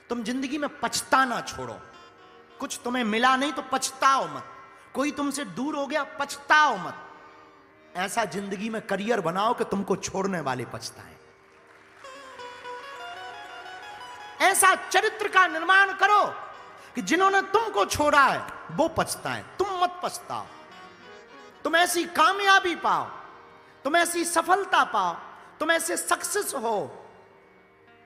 तुम जिंदगी में पछताना छोड़ो। कुछ तुम्हें मिला नहीं तो पछताओ मत, कोई तुमसे दूर हो गया पछताओ मत। ऐसा जिंदगी में करियर बनाओ कि तुमको छोड़ने वाले पछताएं। ऐसा चरित्र का निर्माण करो कि जिन्होंने तुमको छोड़ा है वो पछताएं, तुम मत पछताओ। तुम ऐसी कामयाबी पाओ, तुम ऐसी सफलता पाओ, तुम ऐसे सक्सेस हो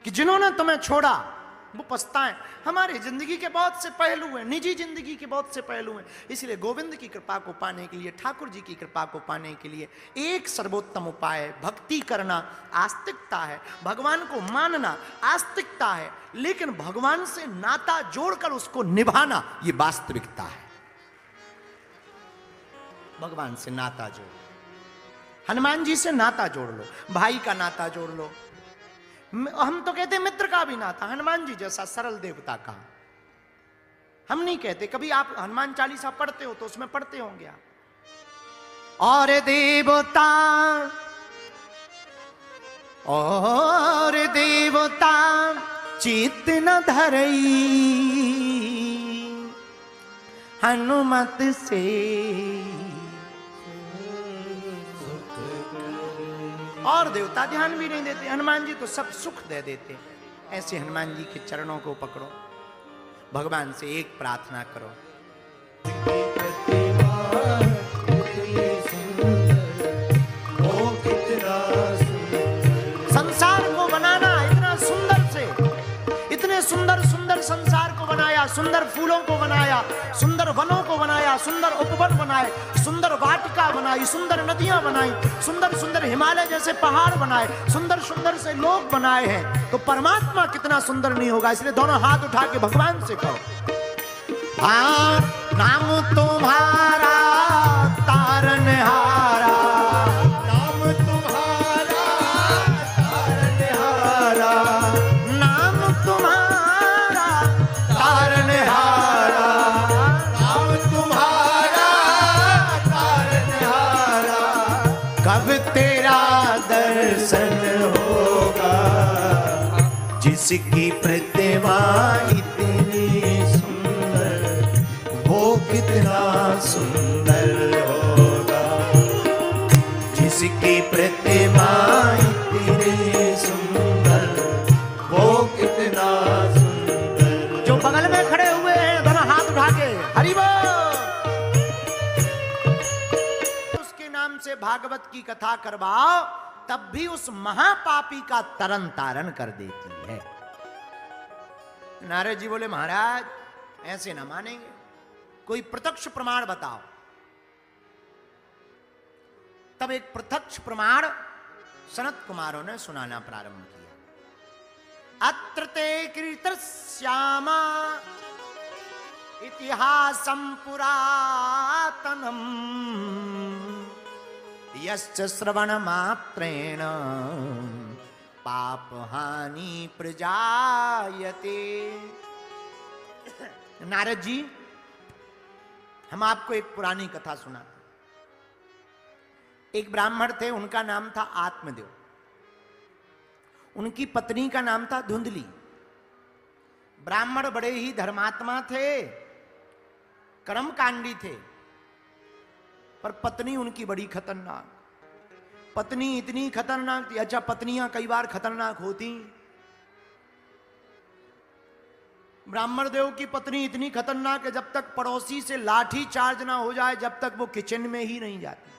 कि जिन्होंने तुम्हें छोड़ा वो पछताएं। हमारी जिंदगी के बहुत से पहलू हैं, निजी जिंदगी के बहुत से पहलू हैं। इसलिए गोविंद की कृपा को पाने के लिए, ठाकुर जी की कृपा को पाने के लिए एक सर्वोत्तम उपाय है भक्ति करना, आस्तिकता है। भगवान को मानना आस्तिकता है, लेकिन भगवान से नाता जोड़कर उसको निभाना ये वास्तविकता है। भगवान से नाता जोड़, हनुमान जी से नाता जोड़ लो, भाई का नाता जोड़ लो। हम तो कहते मित्र का भी नाता, हनुमान जी जैसा सरल देवता का हम नहीं कहते। कभी आप हनुमान चालीसा पढ़ते हो तो उसमें पढ़ते होंगे आप, और देवता चित्त न धरई हनुमत से, और देवता ध्यान भी नहीं देते, हनुमान जी तो सब सुख दे देते। ऐसे हनुमान जी के चरणों को पकड़ो, भगवान से एक प्रार्थना करो। संसार को बनाना इतना सुंदर से, इतने सुंदर सुंदर संसार को बनाया, सुंदर फूलों को बनाया, सुंदर वनों को बनाया, सुंदर उपवन बनाए, सुंदर वाटिका बनाई, सुंदर नदियां बनाई, सुंदर सुंदर हिमालय जैसे पहाड़ बनाए, सुंदर सुंदर से लोग बनाए हैं, तो परमात्मा कितना सुंदर नहीं होगा। इसलिए दोनों हाथ उठा के भगवान से कहो, हाँ नाम तुम्हारा तारनहारा, नाम तुम्हारा तारनहारा, नाम तुम्हारा तारनहारा, नाम तुम्हारा तारनहारा। कब तेरा दर्शन होगा जिसकी प्रतिमा इतनी सुंदर, वो कितना सुंदर होगा। जिसकी प्रतिमा इतनी सुंदर, वो कितना सुंदर। जो बगल में खड़े हुए हैं दोनों हाथ उठा के हरि बोल, उसके नाम से भागवत की कथा करवाओ, तब भी उस महापापी का तरन तारण कर देती है। नारद जी बोले महाराज ऐसे ना मानेंगे, कोई प्रत्यक्ष प्रमाण बताओ। तब एक प्रत्यक्ष प्रमाण सनत कुमारों ने सुनाना प्रारंभ किया। अत्र ते कृतश्यामा इतिहासं पुरातनम, यश्च श्रवण मात्रेण पाप हानि प्रजायते। नारद जी हम आपको एक पुरानी कथा सुनाते। एक ब्राह्मण थे, उनका नाम था आत्मदेव, उनकी पत्नी का नाम था धुंधली। ब्राह्मण बड़े ही धर्मात्मा थे, कर्मकांडी थे, पर पत्नी उनकी बड़ी खतरनाक। पत्नी इतनी खतरनाक थी, अच्छा पत्नियां कई बार खतरनाक होती। ब्राह्मण देव की पत्नी इतनी खतरनाक है, जब तक पड़ोसी से लाठी चार्ज ना हो जाए जब तक वो किचन में ही नहीं जाती।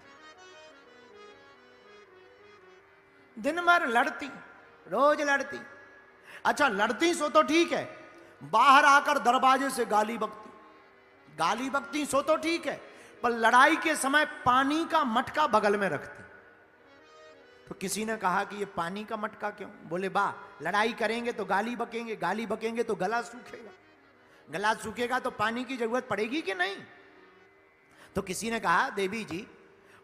दिन भर लड़ती, रोज लड़ती। अच्छा लड़ती सो तो ठीक है, बाहर आकर दरवाजे से गाली बकती। गाली बकती सो तो ठीक है, पर लड़ाई के समय पानी का मटका बगल में रखती। तो किसी ने कहा कि ये पानी का मटका क्यों? बोले बा लड़ाई करेंगे तो गाली बकेंगे, गाली बकेंगे तो गला सूखेगा, गला सूखेगा तो पानी की जरूरत पड़ेगी कि नहीं। तो किसी ने कहा देवी जी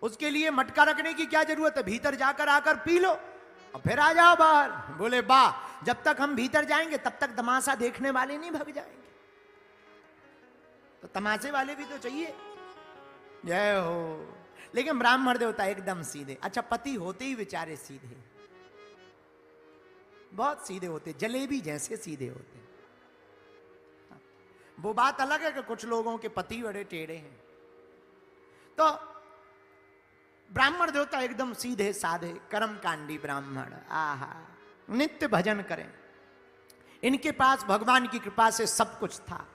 उसके लिए मटका रखने की क्या जरूरत है, भीतर जाकर आकर पी लो और फिर आ जाओ बाहर। बोले बा जब तक हम भीतर जाएंगे तब तक तमाशा देखने वाले नहीं भग जाएंगे, तो तमाशे वाले भी तो चाहिए। जय हो। लेकिन ब्राह्मण देवता एकदम सीधे। अच्छा पति होते ही बेचारे सीधे, बहुत सीधे होते, जलेबी जैसे सीधे होते। वो बात अलग है कि कुछ लोगों के पति बड़े टेढ़े हैं। तो ब्राह्मण देवता एकदम सीधे साधे कर्मकांडी ब्राह्मण, आहा, नित्य भजन करें। इनके पास भगवान की कृपा से सब कुछ था,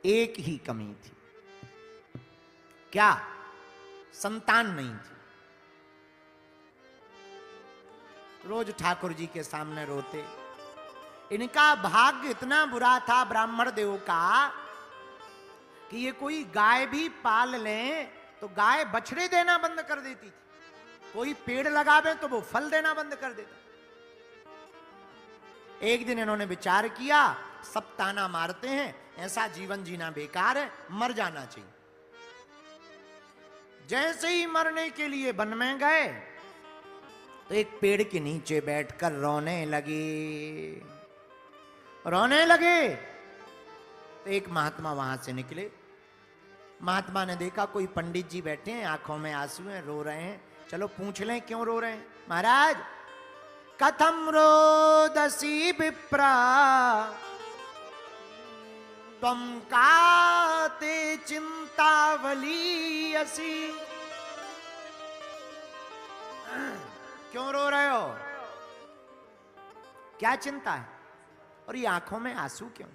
एक ही कमी थी। क्या? संतान नहीं थी। रोज ठाकुर जी के सामने रोते। इनका भाग्य इतना बुरा था ब्राह्मण देव का कि ये कोई गाय भी पाल लें तो गाय बछड़े देना बंद कर देती थी, कोई पेड़ लगावे तो वो फल देना बंद कर देता। एक दिन इन्होंने विचार किया, सब ताना मारते हैं, ऐसा जीवन जीना बेकार है, मर जाना चाहिए। जैसे ही मरने के लिए वन में गए तो एक पेड़ के नीचे बैठकर रोने लगे। तो एक महात्मा वहां से निकले। महात्मा ने देखा कोई पंडित जी बैठे हैं, आंखों में आंसू हैं, रो रहे हैं, चलो पूछ लें क्यों रो रहे हैं। महाराज, कथम रोदसी विप्रा त्वं काते चिंतावली असी। क्यों रो रहे हो? क्या चिंता है? और ये आंखों में आंसू क्यों?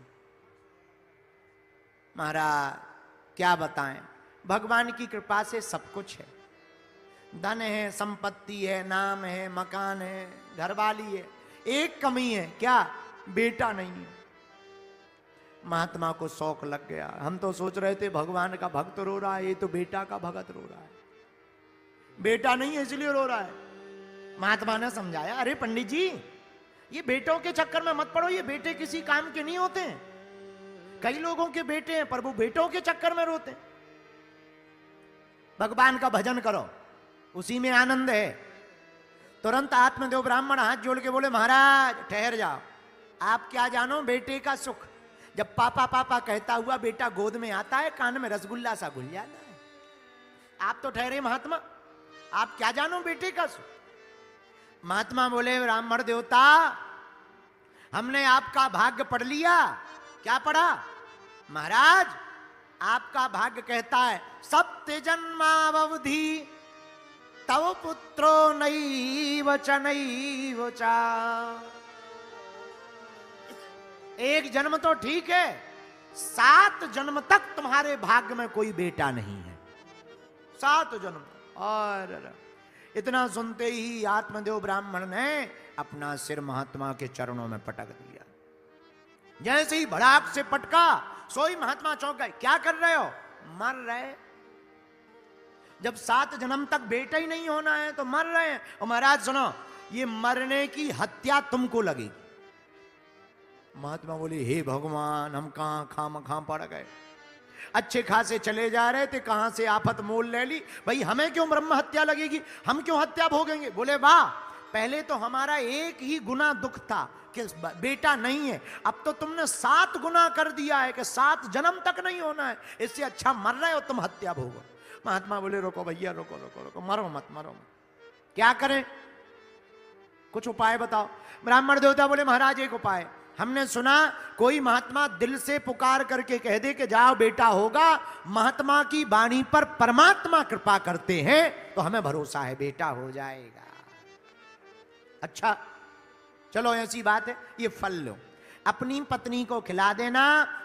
महाराज क्या बताएं, भगवान की कृपा से सब कुछ है। धन है, संपत्ति है, नाम है, मकान है, घरवाली है, एक कमी है। क्या? बेटा नहीं है। महात्मा को शौक लग गया। हम तो सोच रहे थे भगवान का भक्त रो रहा है, ये तो बेटा का भगत रो रहा है। बेटा नहीं है इसलिए रो रहा है। महात्मा ने समझाया, अरे पंडित जी, ये बेटों के चक्कर में मत पड़ो, ये बेटे किसी काम के नहीं होते हैं। कई लोगों के बेटे हैं पर वो बेटों के चक्कर में रोते हैं। भगवान का भजन करो, उसी में आनंद है। तुरंत आत्मदेव ब्राह्मण हाथ जोड़ के बोले, महाराज ठहर जाओ, आप क्या जानो बेटे का सुख। जब पापा पापा कहता हुआ बेटा गोद में आता है, कान में रसगुल्ला सा घुल जाता है। आप तो ठहरे महात्मा, आप क्या जानो बेटे का सुख। महात्मा बोले, ब्राह्मण देवता, हमने आपका भाग्य पढ़ लिया। क्या पढ़ा? महाराज आपका भाग्य कहता है, सप्त जन्मावधि तव पुत्रो नैव च नैव च। एक जन्म तो ठीक है, 7 जन्म तक तुम्हारे भाग्य में कोई बेटा नहीं है। 7 जन्म। और इतना सुनते ही आत्मदेव ब्राह्मण ने अपना सिर महात्मा के चरणों में पटक दिया। जैसे ही भड़ाक से पटका, सोई महात्मा चौंक गए। क्या कर रहे हो? मर रहे। जब 7 जन्म तक बेटा ही नहीं होना है तो मर रहे हैं। और महाराज सुनो, ये मरने की हत्या तुमको लगेगी। महात्मा बोले, हे भगवान, हम कहां खाम पड़ गए। अच्छे खासे चले जा रहे थे, कहां से आफत मोल ले ली। भाई हमें क्यों ब्रह्म हत्या लगेगी, हम क्यों हत्या भोगेंगे। बोले, वाह, पहले तो हमारा एक ही गुना दुख था कि बेटा नहीं है, अब तो तुमने 7 गुना कर दिया है कि 7 जन्म तक नहीं होना है। इससे अच्छा मर रहे हो तुम, हत्या भोगो। महात्मा बोले, रुको भैया, रुको रुको रुको, मरो मत, मरो मत। क्या करें, कुछ उपाय बताओ। ब्राह्मण देवता बोले, महाराज एक उपाय। हमने सुना कोई महात्मा दिल से पुकार करके कह दे कि जाओ बेटा होगा, महात्मा की वाणी पर परमात्मा कृपा करते हैं तो हमें भरोसा है बेटा हो जाएगा। अच्छा चलो, ऐसी बात है, ये फल लो, अपनी पत्नी को खिला देना,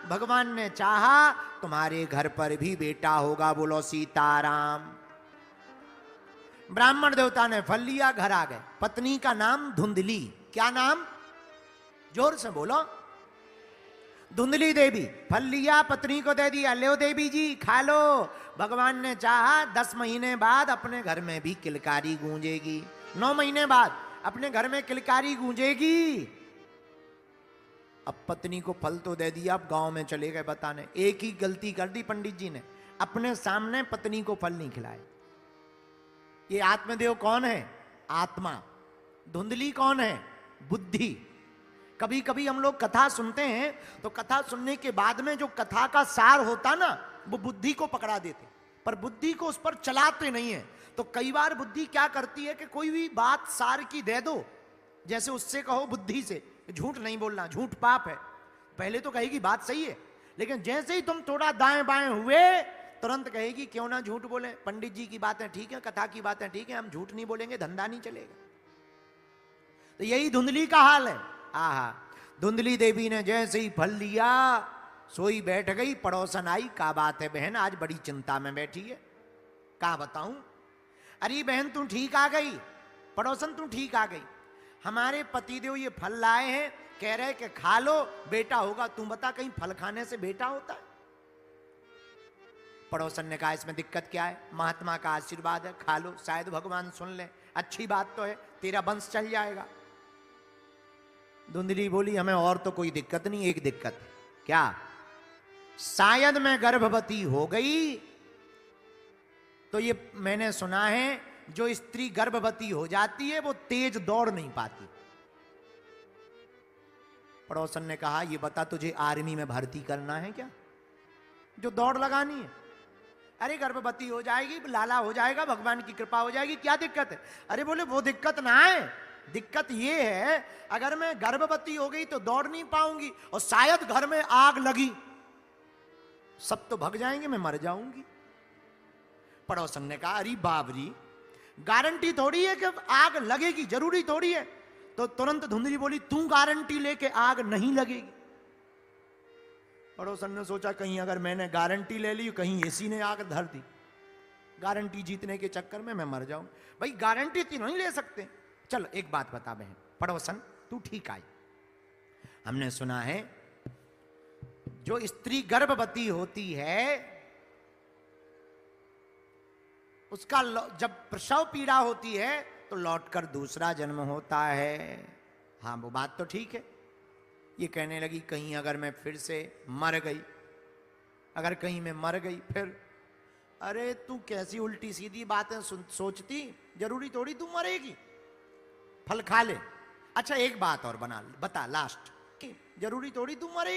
भगवान ने चाहा तुम्हारे घर पर भी बेटा होगा। बोलो सीताराम। ब्राह्मण देवता ने फल लिया, घर आ गए। पत्नी का नाम धुंधली। क्या नाम? जोर से बोलो। धुंधली देवी। फल लिया, पत्नी को दे दिया, लो देवी जी खा लो। भगवान ने चाहा 10 महीने बाद अपने घर में भी किलकारी गूंजेगी। 9 महीने बाद अपने घर में किलकारी गूंजेगी। अब पत्नी को फल तो दे दिया, अब गांव में चले गए बताने। एक ही गलती कर दी पंडित जी ने, अपने सामने पत्नी को फल नहीं खिलाए। ये आत्मदेव कौन है? आत्मा। धुंधली कौन है? बुद्धि। कभी कभी हम लोग कथा सुनते हैं तो कथा सुनने के बाद में जो कथा का सार होता ना, वो बुद्धि को पकड़ा देते, पर बुद्धि को उस पर चलाते नहीं है। तो कई बार बुद्धि क्या करती है कि कोई भी बात सार की दे दो, जैसे उससे कहो बुद्धि से झूठ नहीं बोलना, झूठ पाप है, पहले तो कहेगी बात सही है, लेकिन जैसे ही तुम थोड़ा दाएं बाएं हुए तुरंत कहेगी क्यों ना झूठ बोले, पंडित जी की बातें ठीक है, कथा की बातें ठीक है, हम झूठ नहीं बोलेंगे, धंधा नहीं चलेगा। तो यही धुंधली का हाल है। आहा, धुंधली देवी ने जैसे ही फल लिया सोई बैठ गई। पड़ोसन आई, का बात है बहन, आज बड़ी चिंता में बैठी है। का बताऊं? अरे बहन तू ठीक आ गई, पड़ोसन तू ठीक आ गई, हमारे पतिदेव ये फल लाए हैं, कह रहे कि खा लो बेटा होगा। तू बता कहीं फल खाने से बेटा होता है? पड़ोसन ने कहा इसमें दिक्कत क्या है, महात्मा का आशीर्वाद है, खा लो, शायद भगवान सुन ले, अच्छी बात तो है, तेरा वंश चल जाएगा। धुंधली बोली हमें और तो कोई दिक्कत नहीं, एक दिक्कत है। क्या? शायद मैं गर्भवती हो गई तो ये मैंने सुना है जो स्त्री गर्भवती हो जाती है वो तेज दौड़ नहीं पाती। पड़ोसन ने कहा ये बता तुझे आर्मी में भर्ती करना है क्या, जो दौड़ लगानी है? अरे गर्भवती हो जाएगी, लाला हो जाएगा, भगवान की कृपा हो जाएगी, क्या दिक्कत है? अरे बोले वो दिक्कत ना है, दिक्कत ये है अगर मैं गर्भवती हो गई तो दौड़ नहीं पाऊंगी और शायद घर में आग लगी, सब तो भग जाएंगे, मैं मर जाऊंगी। पड़ोसन ने कहा अरे बाबरी, गारंटी थोड़ी है कि आग लगेगी, जरूरी थोड़ी है। तो तुरंत धुंधली बोली तू गारंटी लेके आग नहीं लगेगी। पड़ोसन ने सोचा कहीं अगर मैंने गारंटी ले ली कहीं एसी ने आग धर दी, गारंटी जीतने के चक्कर में मैं मर जाऊं। भाई गारंटी तो नहीं ले सकते। चलो एक बात बता बहन, पड़ोसन तू ठीक आई, हमने सुना है जो स्त्री गर्भवती होती है उसका जब प्रसव पीड़ा होती है तो लौटकर दूसरा जन्म होता है। हाँ वो बात तो ठीक है। ये कहने लगी कहीं अगर मैं फिर से मर गई, अगर कहीं मैं मर गई फिर, अरे तू कैसी उल्टी सीधी बातें सोचती, जरूरी थोड़ी तू मरेगी, फल खा ले। अच्छा एक बात और बता लास्ट, जरूरी थोड़ी तू मरेगी।